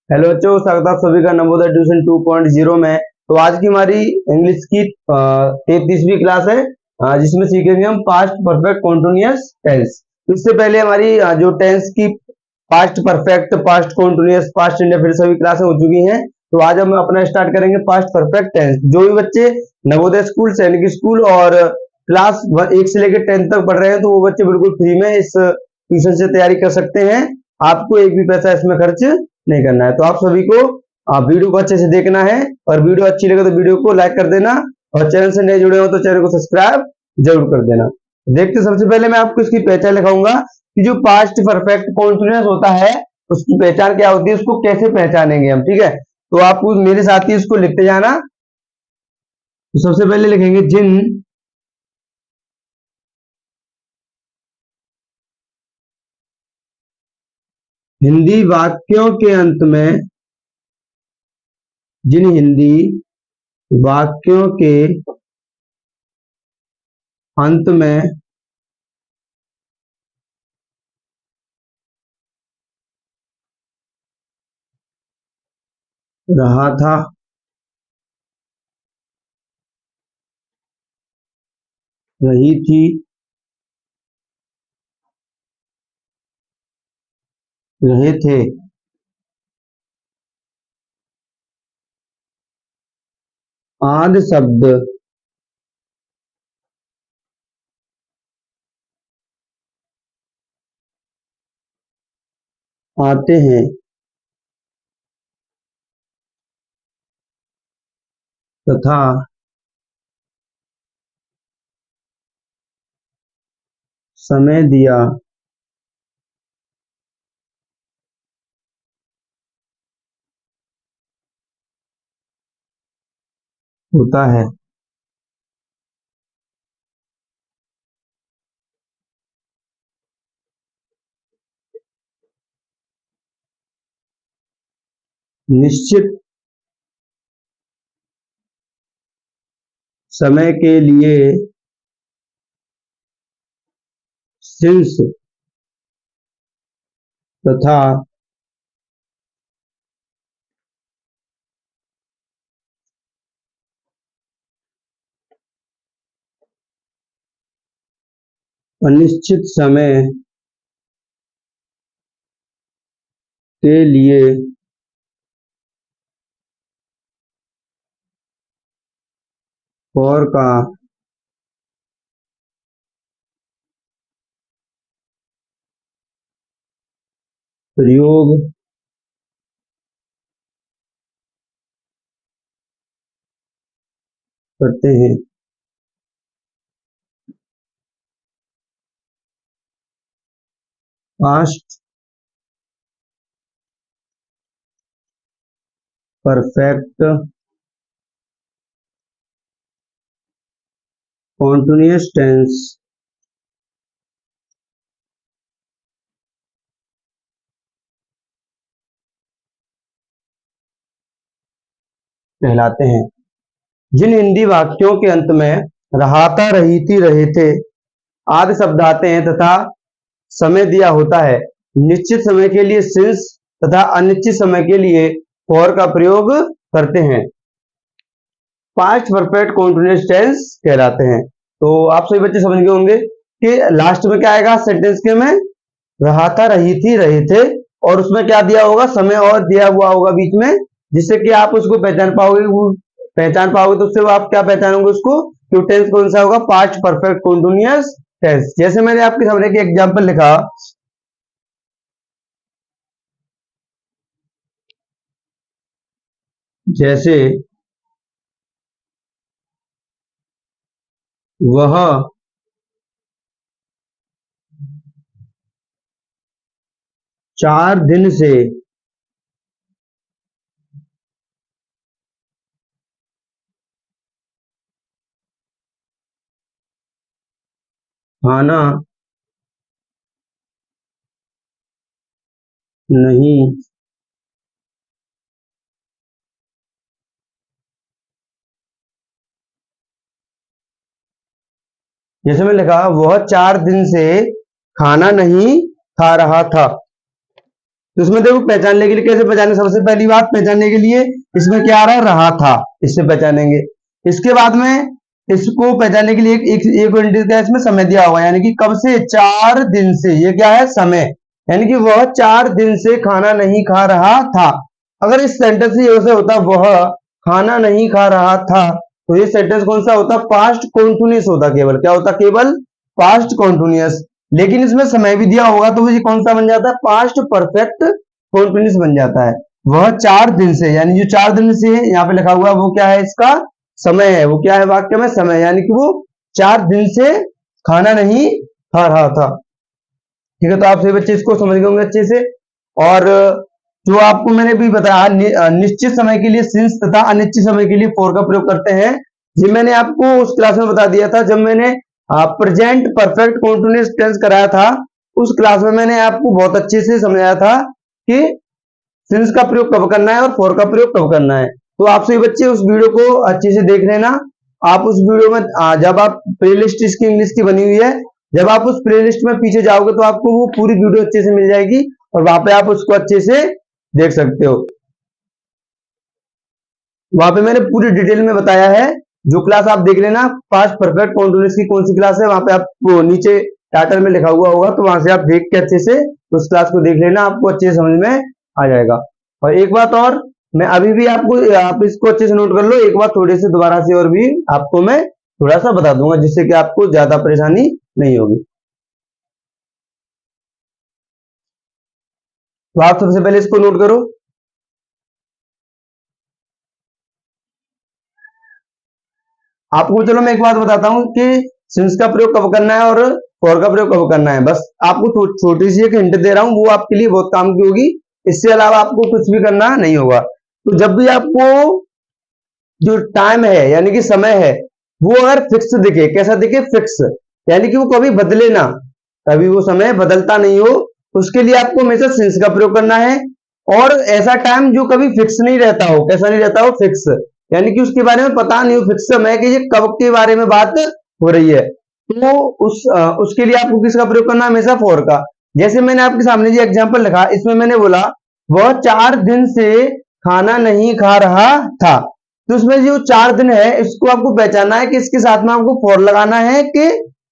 Hello बच्चों, स्वागत है आप सभी का नवोदय ट्यूशन 2.0 में। तो आज की हमारी इंग्लिश की 33वीं क्लास है, जिसमें सीखेंगे हम पास्ट परफेक्ट कॉन्टिन्यूअस टेंस। तो इससे पहले हमारी जो टेंस की past perfect, past continuous, past indefinite सभी क्लासें हो चुकी हैं। तो आज हम अपना स्टार्ट करेंगे पास्ट परफेक्ट टेंस। जो भी बच्चे नवोदय स्कूल, सैनिक स्कूल और क्लास 1 से लेकर 10 तक पढ़ रहे हैं, तो वो बच्चे बिल्कुल फ्री में इस ट्यूशन से तैयारी कर सकते हैं। आपको एक भी पैसा इसमें खर्च नहीं करना है। तो आप सभी को वीडियो को अच्छे से देखना है, और वीडियो अच्छी लगे तो वीडियो को लाइक कर देना, और चैनल से नए जुड़े हो तो चैनल को सब्सक्राइब जरूर कर देना। देखते सबसे पहले मैं आपको इसकी पहचान लिखाऊंगा कि जो पास्ट परफेक्ट कॉन्टिन्यूअस होता है उसकी पहचान क्या होती है, उसको कैसे पहचानेंगे हम। ठीक है, तो आप मेरे साथ ही इसको लिखते जाना। तो सबसे पहले लिखेंगे जिन हिंदी वाक्यों के अंत में, जिन हिंदी वाक्यों के अंत में रहा था, रही थी, रहे थे, आदि शब्द आते हैं तथा समय दिया होता है। निश्चित समय के लिए सिंस तथा अनिश्चित समय के लिए और का प्रयोग करते हैं। पास्ट परफेक्ट कॉन्टिन्यूअस टेंस कहलाते हैं। जिन हिंदी वाक्यों के अंत में रहा था, रही थी, रहे थे आदि शब्द आते हैं तथा समय दिया होता है, निश्चित समय के लिए सिंस तथा अनिश्चित समय के लिए फॉर का प्रयोग करते हैं, पास्ट परफेक्ट कॉन्टिन्यूअस टेंस कहलाते हैं। तो आप सभी बच्चे समझ गए होंगे कि लास्ट में क्या आएगा सेंटेंस के में, रहा था, रही थी, रहे थे, और उसमें क्या दिया होगा, समय और दिया हुआ होगा बीच में, जिससे कि आप उसको पहचान पाओगे। तो उससे आप क्या पहचानोगे उसको, कि टेंस कौन सा होगा, पास्ट परफेक्ट कॉन्टिन्यूअस टेंस। जैसे मैंने आपके सामने एक एग्जांपल लिखा, जैसे वह 4 दिन से खाना नहीं जैसे मैं लिखा, वह 4 दिन से खाना नहीं खा रहा था। तो इसमें देखो पहचानने के लिए कैसे पहचाने, सबसे पहली बात पहचानने के लिए इसमें क्या आ रहा है, रहा था, इससे पहचानेंगे। इसके बाद में इसको पहचानने के लिए एक इंडिकेटर का इसमें समय दिया हुआ है, यानी कि कब से, 4 दिन से, ये क्या है, समय, यानी कि वह 4 दिन से खाना नहीं खा रहा था। अगर इस सेंटेंस से ऐसे होता वह खाना नहीं खा रहा था, तो ये सेंटेंस कौन सा होता, पास्ट कॉन्टिन्यूअस होता, केवल क्या होता, केवल पास्ट कॉन्टिन्यूअस। लेकिन इसमें समय भी दिया होगा तो ये कौन सा बन जाता है, पास्ट परफेक्ट कॉन्टिन्यूअस बन जाता है। वह 4 दिन से, यानी जो 4 दिन से यहाँ पे लिखा हुआ है वो क्या है, इसका समय है, वो क्या है वाक्य में, समय, यानी कि वो 4 दिन से खाना नहीं खा रहा था। ठीक है, तो आप सभी बच्चे इसको समझ गए होंगे अच्छे से। और जो आपको मैंने भी बताया, निश्चित समय के लिए सिंस तथा अनिश्चित समय के लिए फॉर का प्रयोग करते हैं, ये मैंने आपको उस क्लास में बता दिया था जब मैंने प्रेजेंट परफेक्ट कॉन्टिन्यूअस टेंस कराया था। उस क्लास में मैंने आपको बहुत अच्छे से समझाया था कि सिंस का प्रयोग कब करना है और फॉर का प्रयोग कब करना है। तो आप सभी बच्चे उस वीडियो को अच्छे से देख लेना। आप उस वीडियो में जब आप प्लेलिस्ट इसकी इंग्लिश की बनी हुई है, जब आप उस प्लेलिस्ट में पीछे जाओगे तो आपको वो पूरी वीडियो अच्छे से मिल जाएगी और वहां पे आप उसको अच्छे से देख सकते हो। वहां पे मैंने पूरी डिटेल में बताया है, जो क्लास आप देख लेना, पास्ट परफेक्ट कॉन्टिन्यूअस की कौन सी क्लास है, वहां पे आपको नीचे टाइटल में लिखा हुआ होगा, तो वहां से आप देख के अच्छे से उस क्लास को देख लेना, आपको अच्छे से समझ में आ जाएगा। और एक बात और, मैं अभी भी आपको, आप इसको अच्छे से नोट कर लो, एक बार थोड़े से दोबारा से और भी आपको मैं थोड़ा सा बता दूंगा, जिससे कि आपको ज्यादा परेशानी नहीं होगी। तो आप सबसे पहले इसको नोट करो। आपको चलो मैं एक बात बताता हूं कि सिंस का प्रयोग कब करना है और फॉर का प्रयोग कब करना है। बस आपको छोटी सी एक हिंट दे रहा हूं, वो आपके लिए बहुत काम की होगी। इससे अलावा आपको कुछ भी करना नहीं होगा। तो जब भी आपको जो टाइम है यानी कि समय है, वो अगर फिक्स दिखे, कैसा दिखे, फिक्स, यानी कि वो कभी बदले ना, कभी वो समय बदलता नहीं हो, उसके लिए आपको हमेशा सिंस का प्रयोग करना है। और ऐसा टाइम जो कभी फिक्स नहीं रहता हो, कैसा नहीं रहता हो, फिक्स, यानी कि उसके बारे में पता नहीं हो फिक्स समय कि ये कब के बारे में बात हो रही है, तो उसके लिए आपको किसका प्रयोग करना है, हमेशा फॉर का। जैसे मैंने आपके सामने जो एग्जांपल लिखा, इसमें मैंने बोला वह 4 दिन से खाना नहीं खा रहा था, तो उसमें जो 4 दिन है इसको आपको पहचानना है कि इसके साथ में आपको फॉर लगाना है कि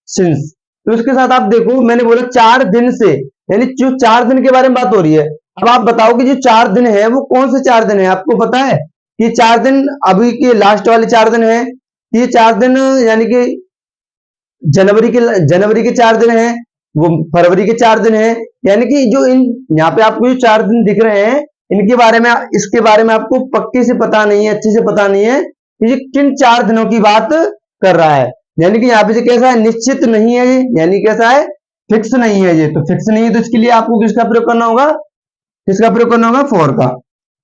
सिंस। तो इसके साथ आप देखो, मैंने बोला 4 दिन से, यानी जो 4 दिन के बारे में बात हो रही है। अब आप बताओ कि जो 4 दिन है वो कौन से 4 दिन है, आपको पता है कि 4 दिन अभी के लास्ट वाले 4 दिन है, ये 4 दिन यानी कि जनवरी के 4 दिन है, वो फरवरी के 4 दिन है, यानी कि जो इन यहाँ पे आपको जो 4 दिन दिख रहे हैं, इनके बारे में, इसके बारे में आपको पक्के से पता नहीं है, अच्छे से पता नहीं है कि ये किन 4 दिनों की बात कर रहा है। यानी कि यहाँ पे जो कैसा है, निश्चित नहीं है ये, यानी कैसा है, फिक्स नहीं है ये, तो फिक्स नहीं है तो इसके लिए आपको किसका प्रयोग करना होगा, किसका प्रयोग करना होगा, फॉर का।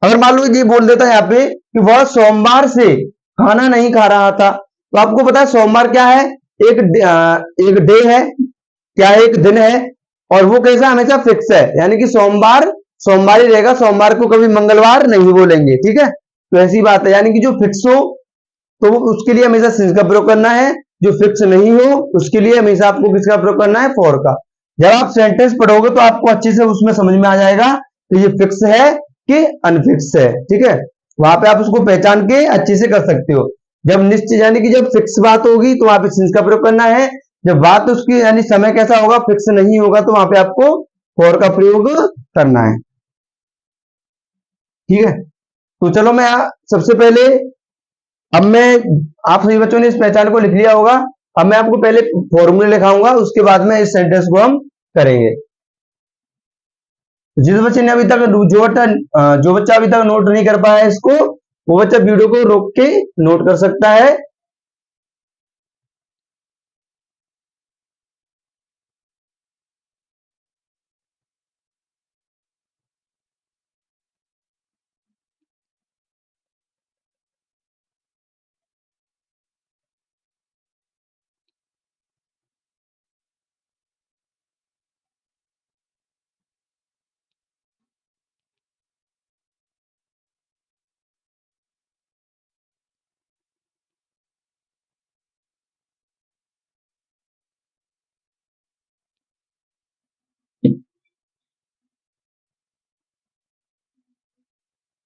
अगर मान लो ये बोल देता है यहाँ पे कि वह सोमवार से खाना नहीं खा रहा था, तो आपको पता है सोमवार क्या है, एक डे है, क्या है, एक दिन है, और वो कैसा, हमेशा फिक्स है, यानी कि सोमवार सोमवार ही रहेगा, सोमवार को कभी मंगलवार नहीं बोलेंगे, ठीक है। तो ऐसी बात है, यानी कि जो फिक्स हो तो उसके लिए हमेशा सिंस का प्रयोग करना है, जो फिक्स नहीं हो उसके लिए हमेशा आपको किसका प्रयोग करना है, फॉर का। जब आप सेंटेंस पढ़ोगे तो आपको अच्छे से उसमें समझ में आ जाएगा कि ये फिक्स है कि अनफिक्स है, ठीक है। वहां पे आप उसको पहचान के अच्छे से कर सकते हो। जब निश्चित यानी कि जब फिक्स बात होगी तो वहां पे सिंस का प्रयोग करना है, जब बात उसकी यानी समय कैसा होगा, फिक्स नहीं होगा, तो वहां पे आपको फॉर का प्रयोग करना है, ठीक है। तो चलो मैं सबसे पहले, अब मैं, आप सभी बच्चों ने इस पहचान को लिख लिया होगा। अब मैं आपको पहले फॉर्मूले लिखाऊंगा, उसके बाद में इस सेंटेंस को हम करेंगे। जिस बच्चे ने अभी तक जो बच्चा अभी तक नोट नहीं कर पाया है इसको, वो बच्चा वीडियो को रोक के नोट कर सकता है।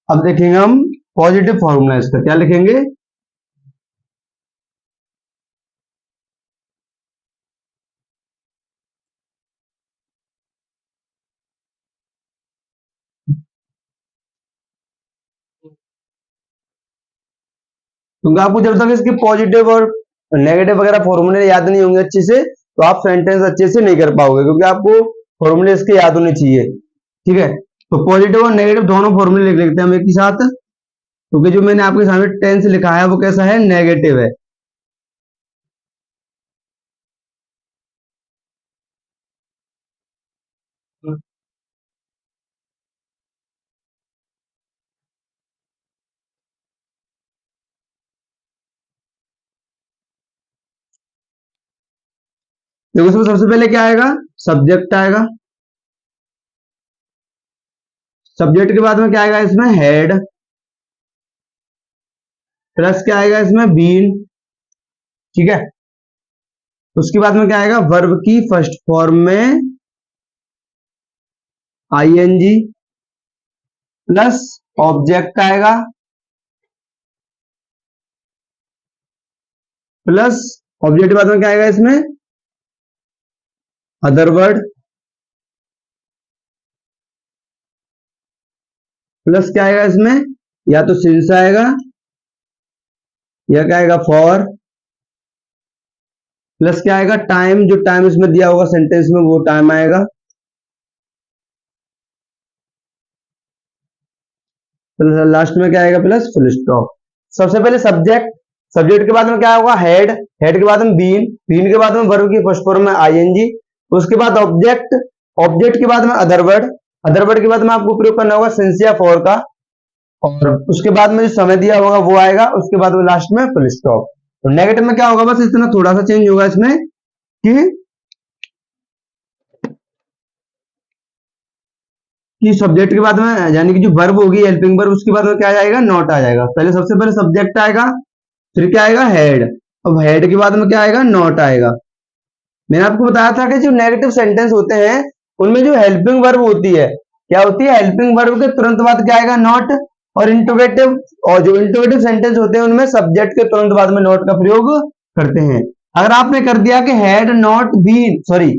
अब देखेंगे हम पॉजिटिव फॉर्मूला इसका, क्या लिखेंगे? क्योंकि आपको जब तक इसके पॉजिटिव और नेगेटिव वगैरह फॉर्मूले याद नहीं होंगे अच्छे से, तो आप सेंटेंस अच्छे से नहीं कर पाओगे, क्योंकि आपको फॉर्मूले इसके याद होने चाहिए। ठीक है, तो पॉजिटिव और नेगेटिव दोनों फॉर्मूले लिख लेते हैं हम एक ही साथ, क्योंकि जो मैंने आपके सामने टेंस लिखा है वो कैसा है? नेगेटिव है। देखो इसमें सबसे पहले क्या आएगा? सब्जेक्ट आएगा। सब्जेक्ट के बाद में क्या आएगा? इसमें हेड, प्लस क्या आएगा? इसमें बीन। ठीक है, उसके बाद में क्या आएगा? वर्ब की फर्स्ट फॉर्म में आईएनजी, प्लस ऑब्जेक्ट आएगा, प्लस ऑब्जेक्ट के बाद में क्या आएगा? इसमें अदर वर्ड, प्लस क्या आएगा? इसमें या तो सिंस आएगा या क्या आएगा? फॉर, प्लस क्या आएगा? टाइम, जो टाइम इसमें दिया होगा सेंटेंस में वो टाइम आएगा, लास्ट में क्या आएगा? Plus full stop. सबसे पहले सब्जेक्ट, सब्जेक्ट के बाद में क्या होगा? हेड, हेड के बाद में बीन, बीन के बाद में वर्ब की फर्स्ट फॉर्म में आईएनजी, उसके बाद ऑब्जेक्ट, ऑब्जेक्ट के बाद में अदर वर्ड, अदर वर्ड के बाद में आपको प्रयोग करना होगा सिंस या फॉर का, और उसके बाद में जो समय दिया होगा वो आएगा, उसके बाद में लास्ट में फुल स्टॉप। तो नेगेटिव में क्या होगा? बस इतना थोड़ा सा चेंज होगा इसमें कि सब्जेक्ट के बाद में यानी कि जो वर्ब होगी हेल्पिंग वर्ब, उसके बाद में क्या आ जाएगा? नॉट आ जाएगा। पहले सबसे पहले सब्जेक्ट आएगा, फिर क्या आएगा? हेड, अब हेड के बाद में क्या आएगा? नॉट आएगा। मैंने आपको बताया था कि जो नेगेटिव सेंटेंस होते हैं उनमें जो हेल्पिंग वर्ब होती है, क्या होती है? हेल्पिंग वर्ब के तुरंत बाद क्या आएगा? नॉट। और इंटरोगेटिव, और जो इंटरोगेटिव सेंटेंस होते हैं उनमें सब्जेक्ट के तुरंत बाद में नॉट का प्रयोग करते हैं। अगर आपने कर दिया कि had not been, sorry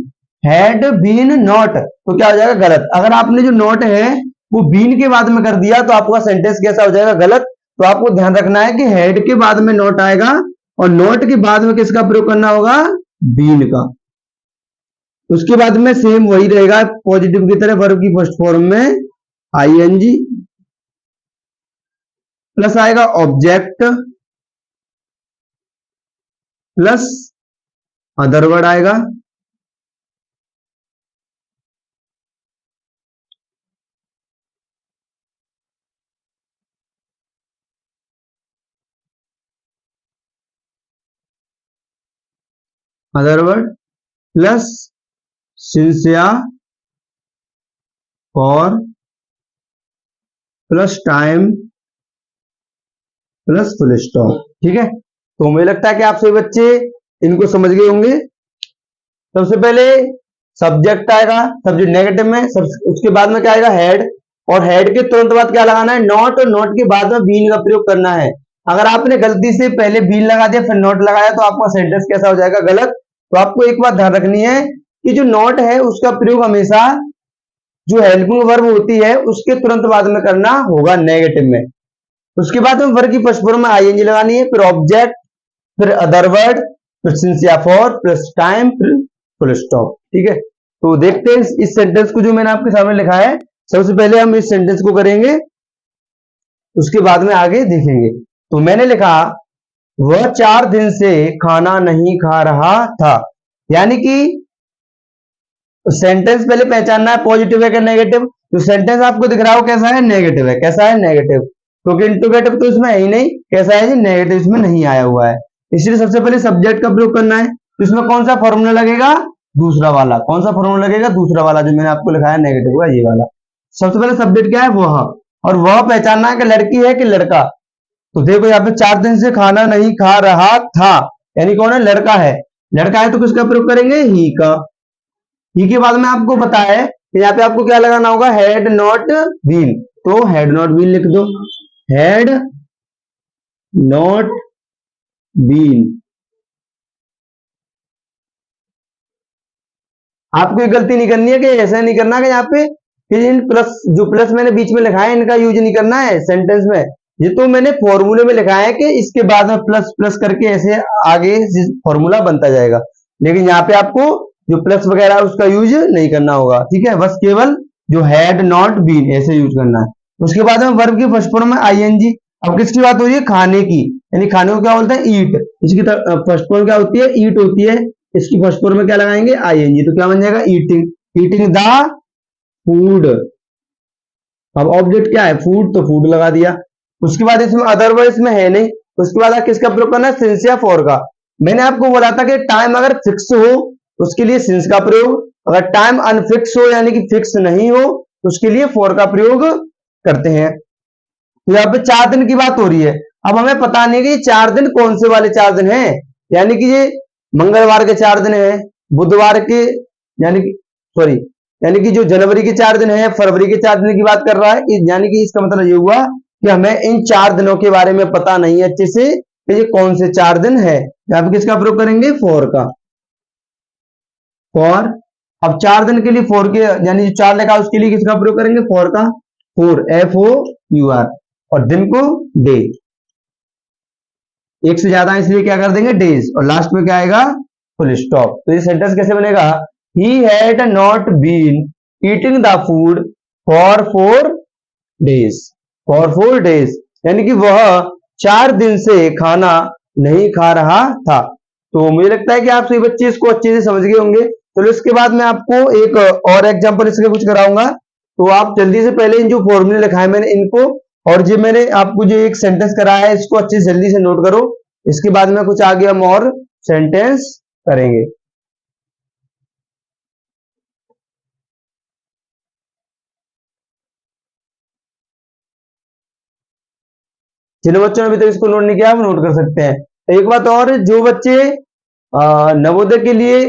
had been not, तो क्या हो जाएगा? गलत। अगर आपने जो नॉट है वो बीन के बाद में कर दिया तो आपका सेंटेंस कैसा हो जाएगा? गलत। तो आपको ध्यान रखना है कि हेड के बाद में नॉट आएगा और नॉट के बाद में किसका प्रयोग करना होगा? बीन का। उसके बाद में सेम वही रहेगा पॉजिटिव की तरह, वर्ब की फर्स्ट फॉर्म में आईएनजी, प्लस आएगा ऑब्जेक्ट, प्लस अदर वर्ड आएगा, अदर वर्ड प्लस सिंस या for, plus time, plus full stop. ठीक है, तो मुझे लगता है कि आप सभी बच्चे इनको समझ गए होंगे। सबसे पहले सब्जेक्ट आएगा, सब्जेक्ट नेगेटिव में, उसके बाद में क्या आएगा? हेड, और हेड के तुरंत बाद क्या लगाना है? नॉट, और नॉट के बाद में बीन का प्रयोग करना है। अगर आपने गलती से पहले बीन लगा दिया फिर नॉट लगाया तो आपका सेंटेंस कैसा हो जाएगा? गलत। तो आपको एक बात ध्यान रखनी है कि जो नॉट है उसका प्रयोग हमेशा जो हेल्पिंग वर्ब होती है उसके तुरंत बाद में करना होगा नेगेटिव में। उसके बाद में वर्ब की फर्स्ट फॉर्म में आईएनजी लगानी है, फिर ऑब्जेक्ट, फिर अदर वर्ड, फिर सिंस या फॉर, प्लस टाइम, फिर फुल स्टॉप। ठीक है, तो देखते हैं इस सेंटेंस को जो मैंने आपके सामने लिखा है। सबसे पहले हम इस सेंटेंस को करेंगे, उसके बाद में आगे देखेंगे। तो मैंने लिखा वह 4 दिन से खाना नहीं खा रहा था, यानी कि सेंटेंस पहले पहचानना है पॉजिटिव है कि नेगेटिव। जो सेंटेंस आपको दिख रहा है वो कैसा है? नेगेटिव है। कैसा है? नेगेटिव, क्योंकि इंटरोगेटिव तो इसमें है ही नहीं। कैसा है जी? नेगेटिव, इसमें नहीं आया हुआ है। इसलिए सबसे पहले सब्जेक्ट का प्रयोग करना है। तो इसमें कौन सा फॉर्मूला लगेगा? दूसरा वाला। कौन सा फॉर्मूला लगेगा? दूसरा वाला, जो मैंने आपको लिखा है नेगेटिव का, ये वाला। सबसे पहले सब्जेक्ट क्या है? वह, और वह पहचानना है कि लड़की है कि लड़का। तो देखो यहाँ पे 4 दिन से खाना नहीं खा रहा था, यानी कौन है? लड़का है। लड़का है तो किसका प्रयोग करेंगे? ही का। ही के बाद में आपको पता है तो यहाँ पे आपको क्या लगाना होगा, हैड नॉट बीन, तो हैड नॉट बीन लिख दो, हैड नॉट बीन। आपको ये गलती नहीं करनी है कि ऐसा नहीं करना कि यहाँ पे कि इन प्लस, जो प्लस मैंने बीच में लिखा है इनका यूज नहीं करना है सेंटेंस में। ये तो मैंने फॉर्मूले में लिखा है कि इसके बाद में प्लस प्लस करके ऐसे आगे फॉर्मूला बनता जाएगा, लेकिन यहाँ पे आपको जो प्लस वगैरह उसका यूज नहीं करना होगा, ठीक है। बस केवल जो हैड नॉट बीन ऐसे यूज करना है। उसके बाद में वर्ब की फर्स्ट फॉर्म में आईएनजी। अब किसकी बात हो रही है, खाने की, यानी खाने को क्या बोलते हैं, ईट। इसकी फर्स्ट फॉर्म क्या होती है, ईट होती है। इसकी फर्स्ट फॉर्म में क्या लगाएंगे, आईएनजी, तो क्या बन जाएगा, ईटिंग। Eating the food. अब ऑब्जेक्ट क्या है, फूड, तो फूड लगा दिया। उसके बाद इसमें अदरवाइज में है नहीं, उसके बाद किसका प्रयोग करना है, सिंस या फॉर का। मैंने आपको बोला था कि टाइम अगर फिक्स हो उसके लिए सिंस का प्रयोग, अगर टाइम अनफिक्स हो यानी कि फिक्स नहीं हो उसके लिए फॉर का प्रयोग करते हैं। तो यहाँ पे 4 दिन की बात हो रही है। अब हमें पता नहीं कि ये 4 दिन कौन से वाले 4 दिन हैं, यानी कि ये मंगलवार के 4 दिन है, बुधवार के, यानी कि सॉरी, यानी कि जो जनवरी के 4 दिन है, फरवरी के 4 दिन की बात कर रहा है, यानी कि इसका मतलब ये हुआ कि हमें इन 4 दिनों के बारे में पता नहीं है अच्छे से कि ये कौन से 4 दिन है। यहाँ पे किसका प्रयोग करेंगे, फॉर का, फॉर। अब 4 दिन के लिए फॉर के, यानी जो 4 लिखा उसके लिए किसका प्रयोग करेंगे, फॉर का, फोर, FOUR, और दिन को डे, एक से ज्यादा इसलिए क्या कर देंगे, डेज, और लास्ट में क्या आएगा, फुल स्टॉप। तो ये सेंटेंस कैसे बनेगा, he had not been eating the food for 4 days, for 4 days, यानी कि वह 4 दिन से खाना नहीं खा रहा था। तो मुझे लगता है कि आप सभी बच्चे इसको अच्छे से समझ गए होंगे। चलो इसके बाद मैं आपको एक और एग्जांपल इसके कुछ कराऊंगा, तो आप जल्दी से पहले इन जो फॉर्मूले लिखा है मैंने इनको, और जो मैंने आपको जो एक सेंटेंस कराया है इसको अच्छे से जल्दी से नोट करो। इसके बाद में कुछ आगे हम और सेंटेंस करेंगे। जिन बच्चों ने अभी तक इसको नोट नहीं किया, आप नोट कर सकते हैं। एक बात और, जो बच्चे नवोदय के लिए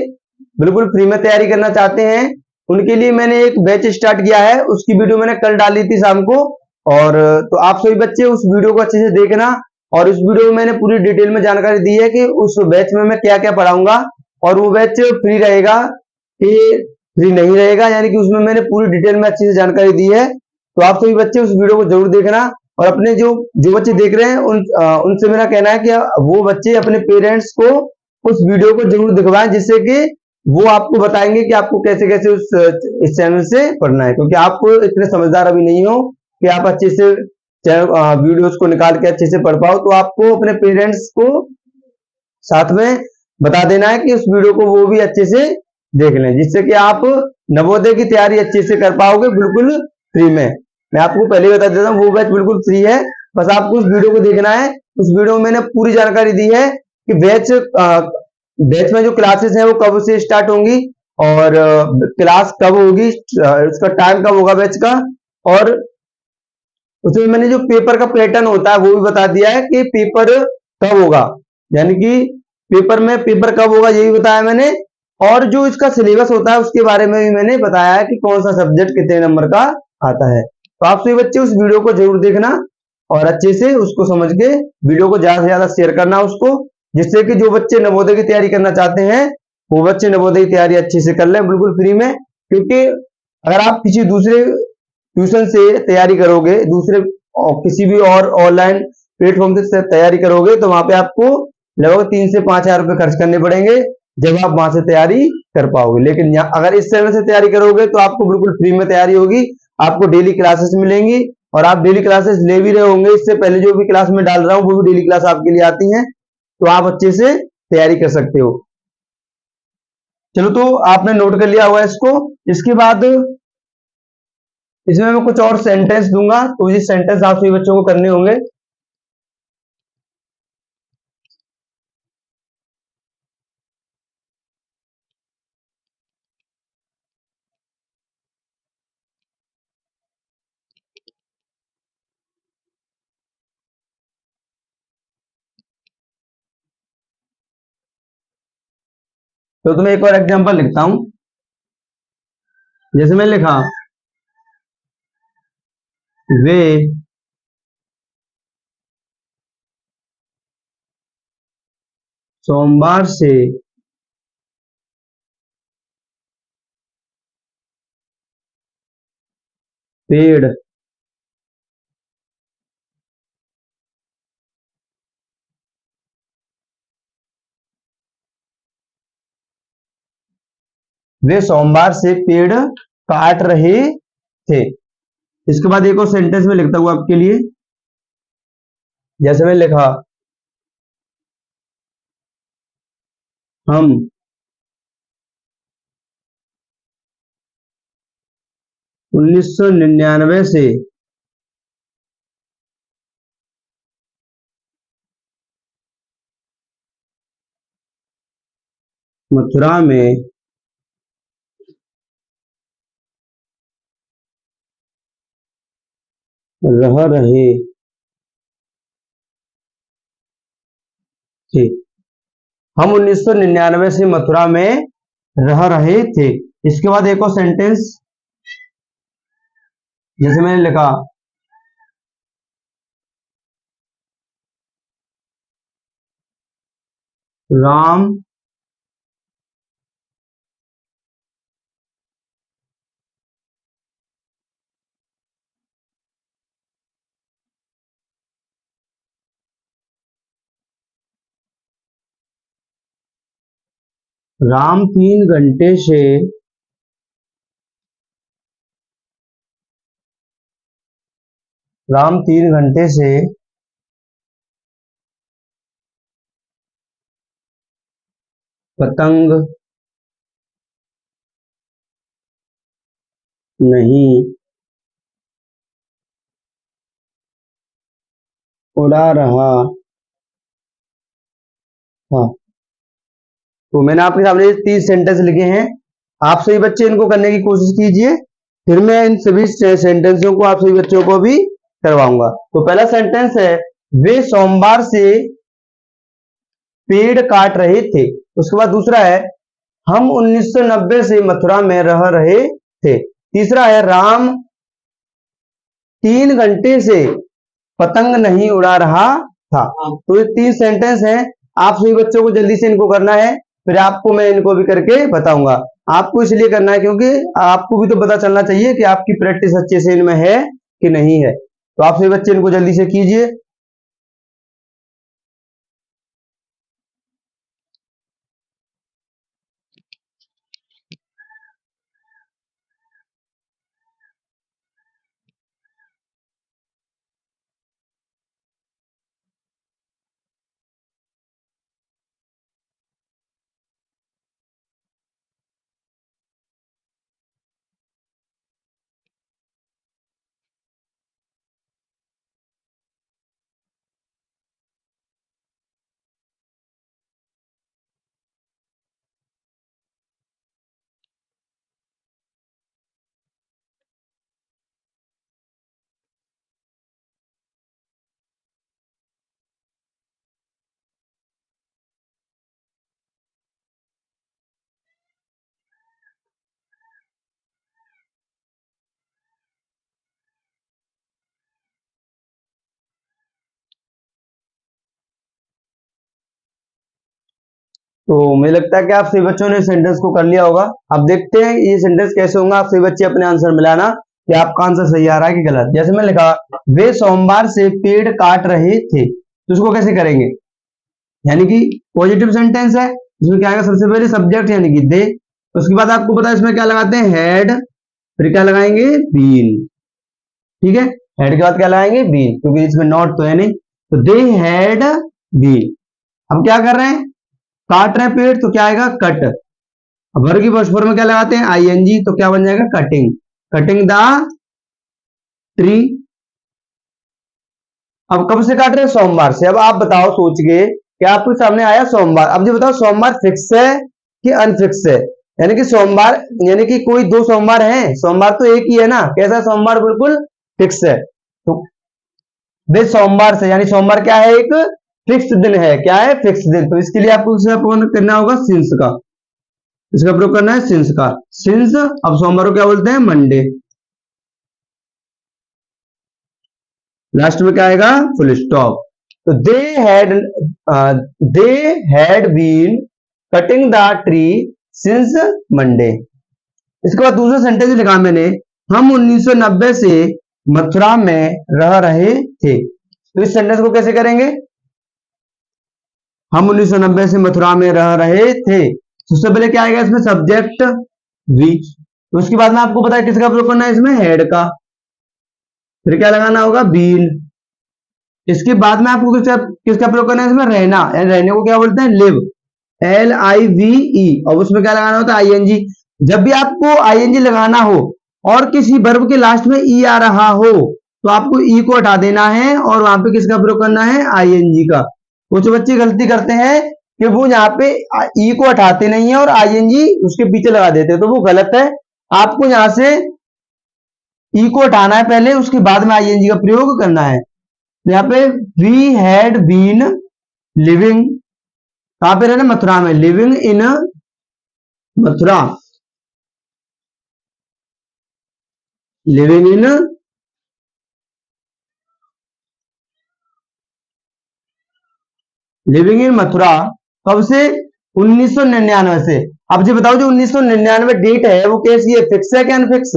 बिल्कुल फ्री में तैयारी करना चाहते हैं उनके लिए मैंने एक बैच स्टार्ट किया है, उसकी वीडियो मैंने कल डाली थी शाम को। और तो आप सभी बच्चे उस वीडियो को अच्छे से देखना, और उस वीडियो में मैंने पूरी डिटेल में जानकारी दी है कि उस बैच में मैं क्या क्या पढ़ाऊंगा। और वो बैच फ्री रहेगा कि फ्री नहीं रहेगा, यानी कि उसमें मैंने पूरी डिटेल में अच्छी से जानकारी दी है। तो आप सभी बच्चे उस वीडियो को जरूर देखना, और अपने जो जो बच्चे देख रहे हैं उनसे मेरा कहना है कि वो बच्चे अपने पेरेंट्स को उस वीडियो को जरूर दिखवाएं, जिससे कि वो आपको बताएंगे कि आपको कैसे कैसे इस चैनल से पढ़ना है, क्योंकि आप इतने समझदार अभी नहीं हो कि आप अच्छे से वीडियोस को निकाल के अच्छे से पढ़ पाओ। तो आपको अपने पेरेंट्स को साथ में बता देना है कि उस वीडियो को वो भी अच्छे से देख लें, जिससे कि आप नवोदय की तैयारी अच्छे से कर पाओगे बिल्कुल फ्री में। मैं आपको पहले बता देता हूँ वो बैच बिल्कुल फ्री है, बस आपको उस वीडियो को देखना है। उस वीडियो में मैंने पूरी जानकारी दी है कि बैच में जो क्लासेस हैं वो कब से स्टार्ट होंगी, और क्लास कब होगी, उसका टाइम कब होगा बैच का, और उसमें मैंने जो पेपर का पैटर्न होता है वो भी बता दिया है कि पेपर कब होगा, यानी कि पेपर में पेपर कब होगा ये भी बताया मैंने। और जो इसका सिलेबस होता है उसके बारे में भी मैंने बताया है कि कौन सा सब्जेक्ट कितने नंबर का आता है। तो आप सभी बच्चे उस वीडियो को जरूर देखना, और अच्छे से उसको समझ के वीडियो को ज्यादा से ज्यादा शेयर करना उसको, जिससे कि जो बच्चे नवोदय की तैयारी करना चाहते हैं वो बच्चे नवोदय की तैयारी अच्छे से कर ले बिल्कुल फ्री में। क्योंकि अगर आप किसी दूसरे ट्यूशन से तैयारी करोगे, दूसरे किसी भी और ऑनलाइन प्लेटफॉर्म से तैयारी करोगे, तो वहां पे आपको लगभग 3 से 5 हजार रुपए खर्च करने पड़ेंगे जब आप वहां से तैयारी कर पाओगे। लेकिन अगर इस चैनल से तैयारी करोगे तो आपको बिल्कुल फ्री में तैयारी होगी, आपको डेली क्लासेस मिलेंगी, और आप डेली क्लासेस ले भी रहे होंगे। इससे पहले जो भी क्लास में डाल रहा हूँ वो भी डेली क्लास आपके लिए आती है, तो आप अच्छे से तैयारी कर सकते हो। चलो, तो आपने नोट कर लिया होगा इसको। इसके बाद इसमें मैं कुछ और सेंटेंस दूंगा, तो ये सेंटेंस आप सभी बच्चों को करने होंगे। तो तुम्हें एक और एग्जांपल लिखता हूं। जैसे मैंने लिखा वे सोमवार से पेड़ वे सोमवार से पेड़ काट रहे थे। इसके बाद एक और सेंटेंस में लिखता हूं आपके लिए। जैसे मैंने लिखा हम 1999 से मथुरा में रह रहे थे। हम 1999 से मथुरा में रह रहे थे। इसके बाद एक और सेंटेंस, जैसे मैंने लिखा राम राम 3 घंटे से राम 3 घंटे से पतंग नहीं उड़ा रहा था। तो मैंने आपके सामने 30 सेंटेंस लिखे हैं। आप सभी बच्चे इनको करने की कोशिश कीजिए, फिर मैं इन सभी सेंटेंसों को आप सभी बच्चों को भी करवाऊंगा। तो पहला सेंटेंस है वे सोमवार से पेड़ काट रहे थे। उसके बाद दूसरा है हम 1990 से मथुरा में रह रहे थे। तीसरा है राम 3 घंटे से पतंग नहीं उड़ा रहा था। तो ये 3 सेंटेंस हैं। आप सभी बच्चों को जल्दी से इनको करना है, फिर आपको मैं इनको भी करके बताऊंगा। आपको इसलिए करना है क्योंकि आपको भी तो पता चलना चाहिए कि आपकी प्रैक्टिस अच्छे से इनमें है कि नहीं है। तो आप सभी बच्चे इनको जल्दी से कीजिए। तो मुझे लगता है कि आप सभी बच्चों ने सेंटेंस को कर लिया होगा। अब देखते हैं ये सेंटेंस कैसे होगा। आप सभी बच्चे अपने आंसर मिलाना कि आपका आंसर सही आ रहा है कि गलत। जैसे मैंने लिखा वे सोमवार से पेड़ काट रहे थे, तो इसको कैसे करेंगे? यानी कि पॉजिटिव सेंटेंस है, इसमें क्या आएगा? सबसे पहले सब्जेक्ट यानी कि दे। उसके बाद आपको पता है इसमें क्या लगाते हैं? हैड। फिर क्या लगाएंगे? बीन। ठीक है, हेड के बाद क्या लगाएंगे? बीन, क्योंकि इसमें नॉट तो है नहीं। तो दे हैड बीन। अब क्या कर रहे हैं? काट रहे हैं पेड़, तो क्या आएगा? कट। अब वर्ग की फर्स्ट फॉर्म में क्या लगाते हैं? आईएनजी, तो क्या बन जाएगा? कटिंग। Cutting the tree. अब कब से काट रहे हैं? सोमवार से। अब आप बताओ सोच के, क्या आपके सामने आया सोमवार? अब ये बताओ सोमवार फिक्स है कि अनफिक्स है? यानी कि सोमवार, यानी कि कोई 2 सोमवार हैं? सोमवार तो एक ही है ना। कैसा सोमवार? बिल्कुल फिक्स है। तो वे सोमवार से, यानी सोमवार क्या है? एक फिक्स दिन है। क्या है? फिक्स दिन। तो इसके लिए आपको करना होगा सिंस का। इसका प्रयोग करना है सिंस का, सिंस। अब सोमवार को क्या बोलते हैं, मंडे। लास्ट में क्या आएगा, फुल स्टॉप। तो they had been cutting the tree since Monday. इसके बाद दूसरा सेंटेंस लिखा मैंने, हम 1990 से मथुरा में रह रहे थे। तो इस सेंटेंस को कैसे करेंगे, हम 1990 से मथुरा में रह रहे थे। सबसे पहले क्या आएगा इसमें, सब्जेक्ट वी। तो उसके बाद में आपको पता है किसका प्रयोग करना है इसमें, हेड का। फिर क्या लगाना होगा, बीन। इसके बाद में आपको किसका प्रयोग करना है इसमें, रहना। रहने को क्या बोलते हैं, लिव, LIVE। और उसमें क्या लगाना होता है, ING। जब भी आपको ING लगाना हो और किसी वर्ब के लास्ट में ई आ रहा हो तो आपको ई को हटा देना है और वहां पे किसका प्रयोग करना है, ING का। कुछ बच्चे गलती करते हैं कि वो यहाँ पे ई को हटाते नहीं है और ING उसके पीछे लगा देते हैं, तो वो गलत है। आपको यहाँ से ई को हटाना है पहले, उसके बाद में ING का प्रयोग करना है। यहाँ पे वी हैड बीन लिविंग, कहां पे रहना, मथुरा में, living in Mathura, living in Mathura. कब से, 1999 से। अब जी बताओ जो 1999 डेट है वो कैसी है, फिक्स है क्या अनफिक्स,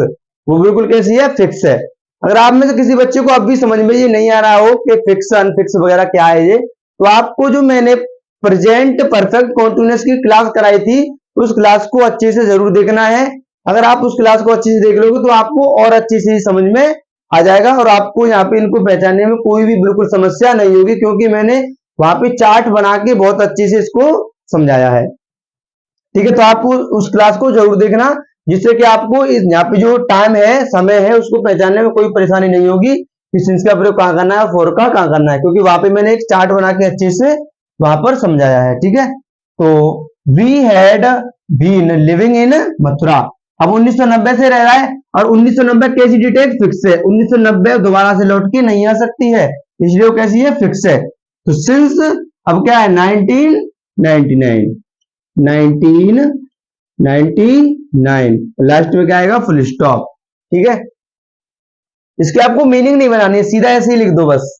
वो बिल्कुल कैसी है, फिक्स है। अगर आप में से किसी बच्चे को अब भी समझ में ये नहीं आ रहा हो कि फिक्स अनफिक्स वगैरह क्या है ये, तो आपको जो मैंने प्रेजेंट परफेक्ट कॉन्टिन्यूअस की क्लास कराई थी उस क्लास को अच्छे से जरूर देखना है। अगर आप उस क्लास को अच्छे से देख लोगे तो आपको और अच्छे से समझ में आ जाएगा और आपको यहाँ पे इनको पहचानने में कोई भी बिल्कुल समस्या नहीं होगी, क्योंकि मैंने वहां पे चार्ट बना के बहुत अच्छे से इसको समझाया है। ठीक है, तो आप उस क्लास को जरूर देखना, जिससे कि आपको यहाँ पे जो टाइम है, समय है, उसको पहचानने में कोई परेशानी नहीं होगी कि सिंस का प्रयोग कहाँ करना है, फॉर का कहाँ करना है, क्योंकि वहां पे मैंने एक चार्ट बना के अच्छे से वहां पर समझाया है। ठीक है, तो we had been living in Mathura. अब 1990 से रह रहा है और 1990 कैसी डेट है, फिक्स है। 1990 दोबारा से लौट के नहीं आ सकती है, इसलिए वो कैसी है, फिक्स है। तो सिंस अब क्या है, 1999, 1999, लास्ट में क्या आएगा, फुल स्टॉप। ठीक है, इसके आपको मीनिंग नहीं बनानी है, सीधा ऐसे ही लिख दो बस।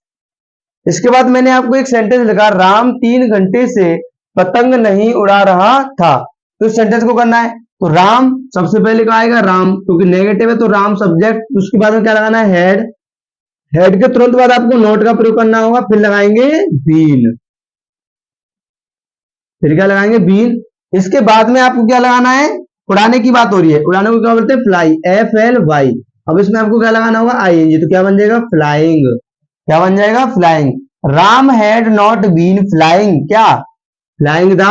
इसके बाद मैंने आपको एक सेंटेंस लिखा, राम 3 घंटे से पतंग नहीं उड़ा रहा था। तो इस सेंटेंस को करना है, तो राम सबसे पहले क्या आएगा, राम, क्योंकि नेगेटिव है तो राम सब्जेक्ट। उसके बाद में क्या लगाना है, हेड। हेड के तुरंत बाद आपको नोट का प्रयोग करना होगा, फिर लगाएंगे बीन, फिर क्या लगाएंगे, बीन। इसके बाद में आपको क्या लगाना है, उड़ाने की बात हो रही है, उड़ाने को क्या बोलते हैं, फ्लाई, FLY। अब इसमें आपको क्या लगाना होगा, ING, तो क्या बन जाएगा, फ्लाइंग। क्या बन जाएगा, flying. Ram had not been flying, क्या, फ्लाइंग द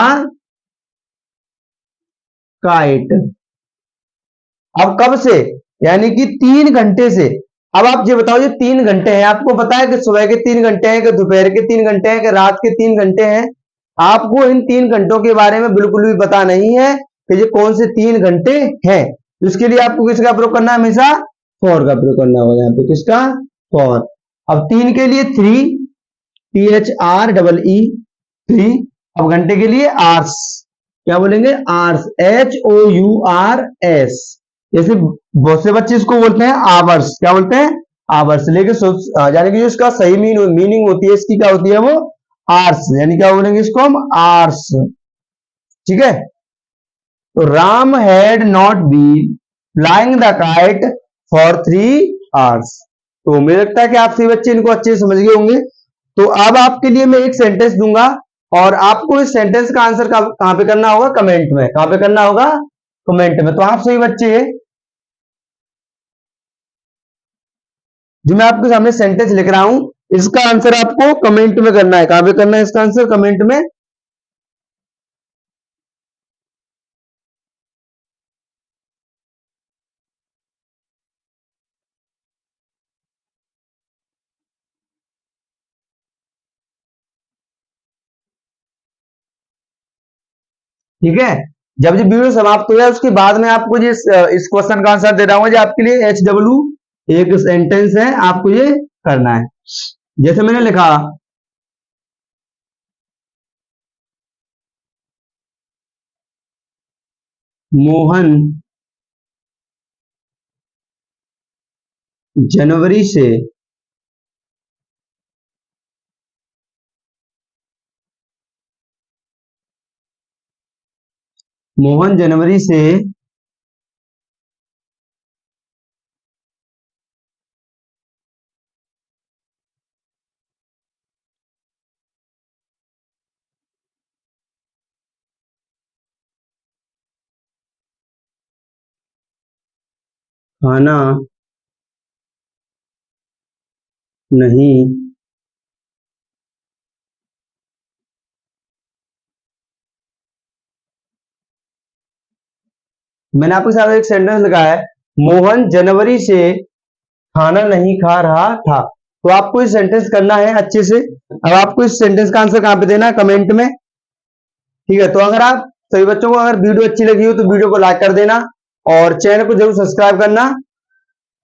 काइट। अब कब से, यानी कि 3 घंटे से। अब आप ये बताओ, ये 3 घंटे हैं, आपको पता है कि सुबह के 3 घंटे हैं, कि दोपहर के 3 घंटे हैं, कि रात के 3 घंटे हैं। आपको इन 3 घंटों के बारे में बिल्कुल भी पता नहीं है कि ये कौन से 3 घंटे हैं। इसके लिए आपको किसका प्रयोग करना है, हमेशा फॉर का प्रयोग करना होगा। यहाँ पे किसका, फॉर। अब 3 के लिए 3, THREE, 3। अब घंटे के लिए आर्स, क्या बोलेंगे, आर्स, HOURS। जैसे बहुत से बच्चे इसको बोलते हैं आवर्स, क्या बोलते हैं, आवर्स। लेकिन यानी कि जो इसका सही मीनिंग होती है इसकी, क्या होती है, वो आर्स, यानी क्या बोलेंगे इसको हम, आर्स। ठीक है, तो Ram had not been flying the kite for 3 hours। तो मुझे लगता है कि आप सभी बच्चे इनको अच्छे से समझ गए होंगे। तो अब आपके लिए मैं एक सेंटेंस दूंगा और आपको इस सेंटेंस का आंसर कहां पे करना होगा, कमेंट में। कहां पे करना होगा, कमेंट में। तो आप सभी बच्चे, जो मैं आपके सामने सेंटेंस लिख रहा हूं, इसका आंसर आपको कमेंट में करना है। कहां पे करना है इसका आंसर, कमेंट में। ठीक है, जब ये वीडियो समाप्त हो जाए उसके बाद में आपको ये इस क्वेश्चन का आंसर दे रहा हूं, जो आपके लिए HW एक सेंटेंस है, आपको ये करना है। जैसे मैंने लिखा, मोहन जनवरी से मोहन जनवरी से खाना नहीं मैंने आपके साथ एक सेंटेंस लगाया है, मोहन जनवरी से खाना नहीं खा रहा था। तो आपको इस सेंटेंस करना है अच्छे से। अब आपको इस सेंटेंस का आंसर कहां पे देना है, कमेंट में। ठीक है, तो अगर आप सभी बच्चों को अगर वीडियो अच्छी लगी हो तो वीडियो को लाइक कर देना और चैनल को जरूर सब्सक्राइब करना।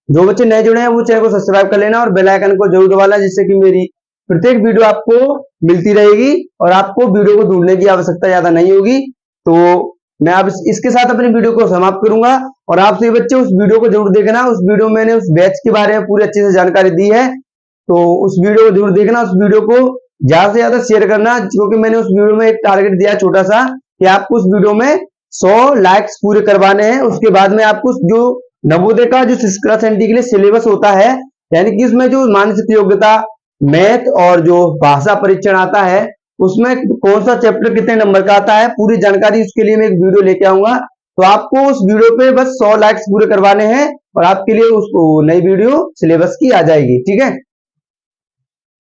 जो बच्चे नए जुड़े हैं वो चैनल को सब्सक्राइब कर लेना और बेल आइकन को जरूर दबाना, जिससे कि मेरी प्रत्येक वीडियो आपको मिलती रहेगी और आपको वीडियो को ढूंढने की आवश्यकता ज्यादा नहीं होगी। तो मैं अब इसके साथ अपनी वीडियो को समाप्त करूंगा और आप सभी बच्चे उस वीडियो को जरूर देखना। उस वीडियो में मैंने उस बैच के बारे में पूरी अच्छे से जानकारी दी है, तो उस वीडियो को जरूर देखना। उस वीडियो को ज्यादा से ज्यादा शेयर करना, क्योंकि मैंने उस वीडियो में एक टारगेट दिया छोटा सा कि आपको उस वीडियो में 100 लाइक्स पूरे करवाने हैं। उसके बाद में आपको जो नवोदय का जो 6 क्लास एनटी के लिए सिलेबस होता है, यानी कि इसमें जो मानसिक योग्यता, मैथ और जो भाषा परीक्षण आता है, उसमें कौन सा चैप्टर कितने नंबर का आता है, पूरी जानकारी उसके लिए मैं एक वीडियो लेके आऊंगा। तो आपको उस वीडियो पे बस 100 लाइक्स पूरे करवाने हैं और आपके लिए उस नई वीडियो सिलेबस की आ जाएगी। ठीक है,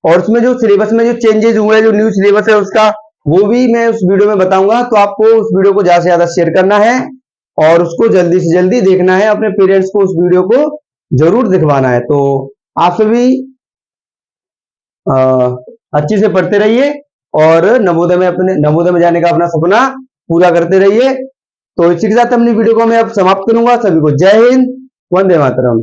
और उसमें जो सिलेबस में जो चेंजेस हुए, जो न्यू सिलेबस है उसका, वो भी मैं उस वीडियो में बताऊंगा। तो आपको उस वीडियो को ज्यादा से ज्यादा शेयर करना है और उसको जल्दी से जल्दी देखना है। अपने पेरेंट्स को उस वीडियो को जरूर दिखवाना है। तो आप सभी अच्छे से पढ़ते रहिए और नवोदय में जाने का अपना सपना पूरा करते रहिए। तो इसी के साथ अपनी वीडियो को मैं अब समाप्त करूंगा। सभी को जय हिंद, वंदे मातरम।